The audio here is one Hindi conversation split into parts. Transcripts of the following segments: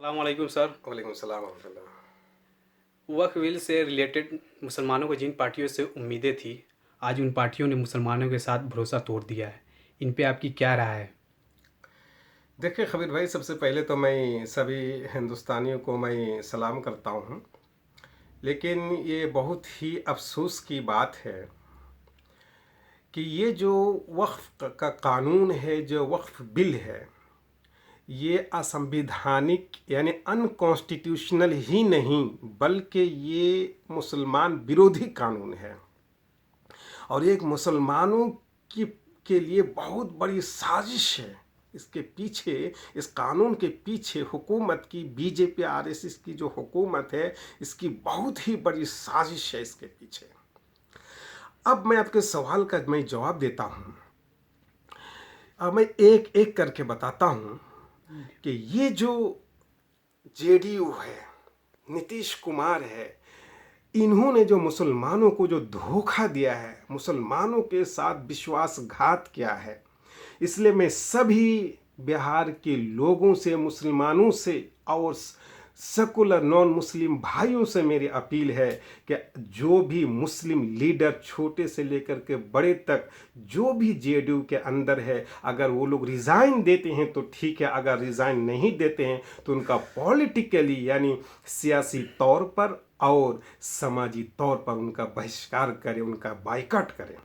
अस्सलाम वालेकुम सर। वालेकुम सलाम वरहमतुल्लाह। वक्फ बिल से रिलेटेड मुसलमानों को जिन पार्टियों से उम्मीदें थी, आज उन पार्टियों ने मुसलमानों के साथ भरोसा तोड़ दिया है। इन पे आपकी क्या राय है? देखिए खबीर भाई, सबसे पहले तो मैं सभी हिंदुस्तानियों को मैं सलाम करता हूँ। लेकिन ये बहुत ही अफसोस की बात है कि ये जो वक्फ का कानून है, जो वक्फ बिल है, ये असंवैधानिक यानी अनकॉन्स्टिट्यूशनल ही नहीं बल्कि ये मुसलमान विरोधी कानून है। और एक मुसलमानों की के लिए बहुत बड़ी साजिश है। इसके पीछे, इस कानून के पीछे हुकूमत की, बीजेपी आरएसएस की जो हुकूमत है, इसकी बहुत ही बड़ी साजिश है इसके पीछे। अब मैं आपके सवाल का मैं जवाब देता हूँ। अब मैं एक एक करके बताता हूँ कि ये जो जेडीयू है, नीतीश कुमार है, इन्होंने जो मुसलमानों को जो धोखा दिया है, मुसलमानों के साथ विश्वासघात किया है, इसलिए मैं सभी बिहार के लोगों से, मुसलमानों से और सेकुलर नॉन मुस्लिम भाइयों से मेरी अपील है कि जो भी मुस्लिम लीडर छोटे से लेकर के बड़े तक जो भी जेडीयू के अंदर है, अगर वो लोग रिज़ाइन देते हैं तो ठीक है, अगर रिज़ाइन नहीं देते हैं तो उनका पॉलिटिकली यानी सियासी तौर पर और समाजी तौर पर उनका बहिष्कार करें, उनका बाइकआउट करें।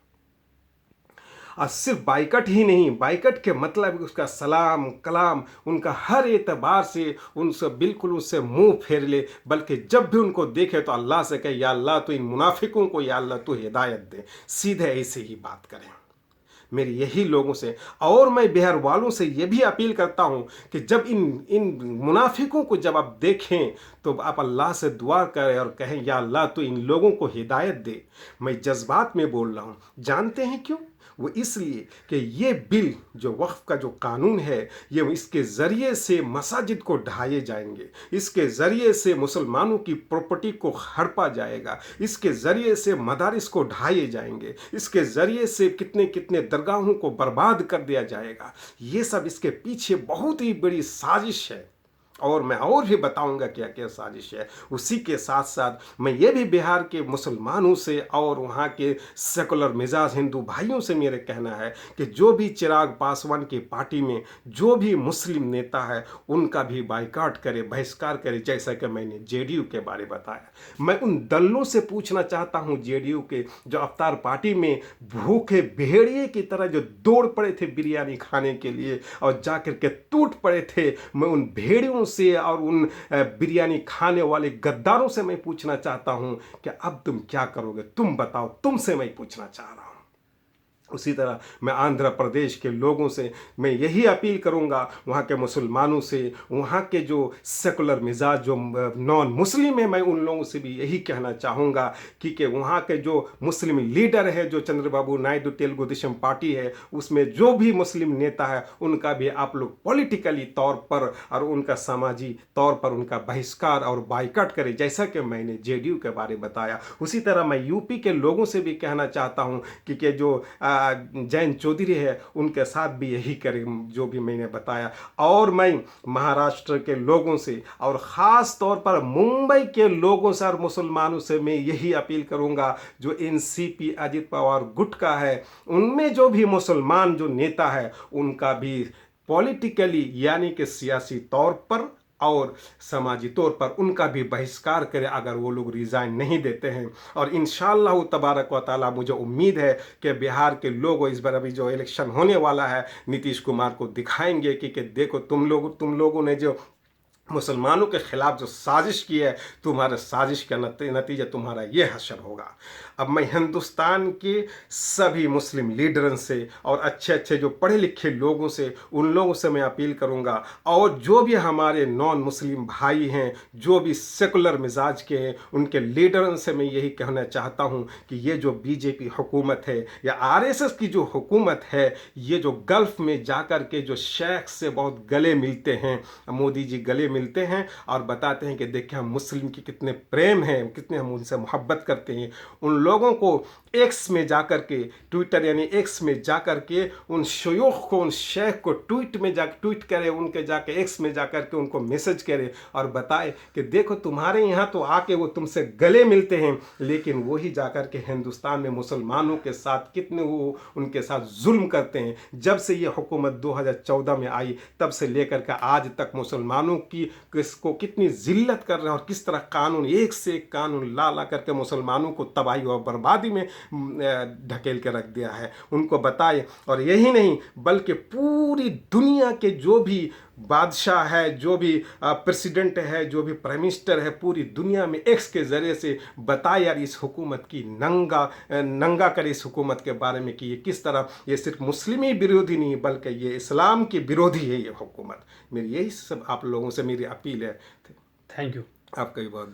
और सिर्फ बाइकट ही नहीं, बाइकट के मतलब उसका सलाम कलाम उनका हर एतबार से उनसे बिल्कुल उससे मुंह फेर ले, बल्कि जब भी उनको देखे तो अल्लाह से कहे, या अल्लाह तो इन मुनाफिकों को या अल्लाह तो हिदायत दे। सीधे ऐसे ही बात करें मेरी यही लोगों से। और मैं बिहार वालों से यह भी अपील करता हूं कि जब इन इन मुनाफिकों को जब आप देखें तो आप अल्लाह से दुआ करें और कहें, या अल्लाह तो इन लोगों को हिदायत दे। मैं जज्बात में बोल रहा हूं, जानते हैं क्यों? वो इसलिए कि ये बिल जो वक्फ का जो कानून है, ये इसके ज़रिए से मसाजिद को ढाए जाएंगे, इसके ज़रिए से मुसलमानों की प्रॉपर्टी को हड़पा जाएगा, इसके ज़रिए से मदारिस को ढाए जाएंगे, इसके ज़रिए से कितने कितने दरगाहों को बर्बाद कर दिया जाएगा। ये सब इसके पीछे बहुत ही बड़ी साजिश है और मैं और भी बताऊंगा क्या क्या साजिश है। उसी के साथ साथ मैं ये भी बिहार के मुसलमानों से और वहाँ के सेकुलर मिजाज हिंदू भाइयों से मेरे कहना है कि जो भी चिराग पासवान की पार्टी में जो भी मुस्लिम नेता है, उनका भी बाइकाट करे, बहिष्कार करे, जैसा कि मैंने जेडीयू के बारे बताया। मैं उन दलों से पूछना चाहता हूँ, जेडीयू के जो अवतार पार्टी में भूखे भेड़िए की तरह जो दौड़ पड़े थे बिरयानी खाने के लिए और जाकर के टूट पड़े थे, मैं उन भेड़ियों से और उन बिरयानी खाने वाले गद्दारों से मैं पूछना चाहता हूं कि अब तुम क्या करोगे? तुम बताओ, तुमसे मैं पूछना चाह रहा हूं। उसी तरह मैं आंध्र प्रदेश के लोगों से मैं यही अपील करूंगा, वहाँ के मुसलमानों से, वहाँ के जो सेकुलर मिजाज जो नॉन मुस्लिम है, मैं उन लोगों से भी यही कहना चाहूँगा कि वहाँ के जो मुस्लिम लीडर है, जो चंद्रबाबू नायडू तेलुगु देशम पार्टी है, उसमें जो भी मुस्लिम नेता है, उनका भी आप लोग पॉलिटिकली तौर पर और उनका समाजी तौर पर उनका बहिष्कार और बाइकआउट करें, जैसा कि मैंने जेडीयू के बारे में बताया। उसी तरह मैं यूपी के लोगों से भी कहना चाहता हूँ कि जो जैन चौधरी है, उनके साथ भी यही करें जो भी मैंने बताया। और मैं महाराष्ट्र के लोगों से और ख़ास तौर पर मुंबई के लोगों से और मुसलमानों से मैं यही अपील करूंगा, जो एनसीपी अजित पवार गुट का है, उनमें जो भी मुसलमान जो नेता है, उनका भी पॉलिटिकली यानी कि सियासी तौर पर और समाजी तौर पर उनका भी बहिष्कार करें अगर वो लोग रिज़ाइन नहीं देते हैं। और इंशाअल्लाह तबारक व तआला मुझे उम्मीद है कि बिहार के लोग इस बार अभी जो इलेक्शन होने वाला है, नीतीश कुमार को दिखाएंगे कि देखो तुम लोगों ने जो मुसलमानों के खिलाफ जो साजिश की है, तुम्हारे साजिश का नतीजा तुम्हारा ये हशर होगा। अब मैं हिंदुस्तान के सभी मुस्लिम लीडरों से और अच्छे अच्छे जो पढ़े लिखे लोगों से, उन लोगों से मैं अपील करूंगा, और जो भी हमारे नॉन मुस्लिम भाई हैं, जो भी सेकुलर मिजाज के हैं, उनके लीडरों से मैं यही कहना चाहता हूं कि ये जो बीजेपी हुकूमत है या आरएसएस की जो हुकूमत है, ये जो गल्फ में जाकर के जो शेख से बहुत गले मिलते हैं, मोदी जी गले मिलते मिलते हैं और बताते हैं कि देखिए हम मुस्लिम की कितने प्रेम हैं, कितने हम उनसे मोहब्बत करते हैं। उन लोगों को एक्स में जा कर के, ट्विटर यानी एक्स में जा कर के उन शयूख को, उन शेख को ट्वीट करे, उनके जाके एक्स में जा कर के उनको मैसेज करे और बताए कि देखो तुम्हारे यहाँ तो आके वो तुमसे गले मिलते हैं, लेकिन वही जा कर के हिंदुस्तान में मुसलमानों के साथ कितने वो उनके साथ जुल्म करते हैं। जब से ये हुकूमत 2014 में आई तब से लेकर के आज तक मुसलमानों की किसको कितनी जिल्लत कर रहे हैं और किस तरह कानून, एक से एक कानून ला ला करके मुसलमानों को तबाही और बर्बादी में ढकेल के रख दिया है। उनको बताए, और यही नहीं बल्कि पूरी दुनिया के जो भी बादशाह है, जो भी प्रेसिडेंट है, जो भी प्राइम मिनिस्टर है, पूरी दुनिया में एक्स के ज़रिए से बताए यार इस हुकूमत की नंगा करे इस हुकूमत के बारे में कि ये किस तरह ये सिर्फ मुस्लिम ही विरोधी नहीं बल्कि ये इस्लाम की विरोधी है ये हुकूमत। मेरी यही सब आप लोगों से मेरी अपील है। Thank you. आपका भी बहुत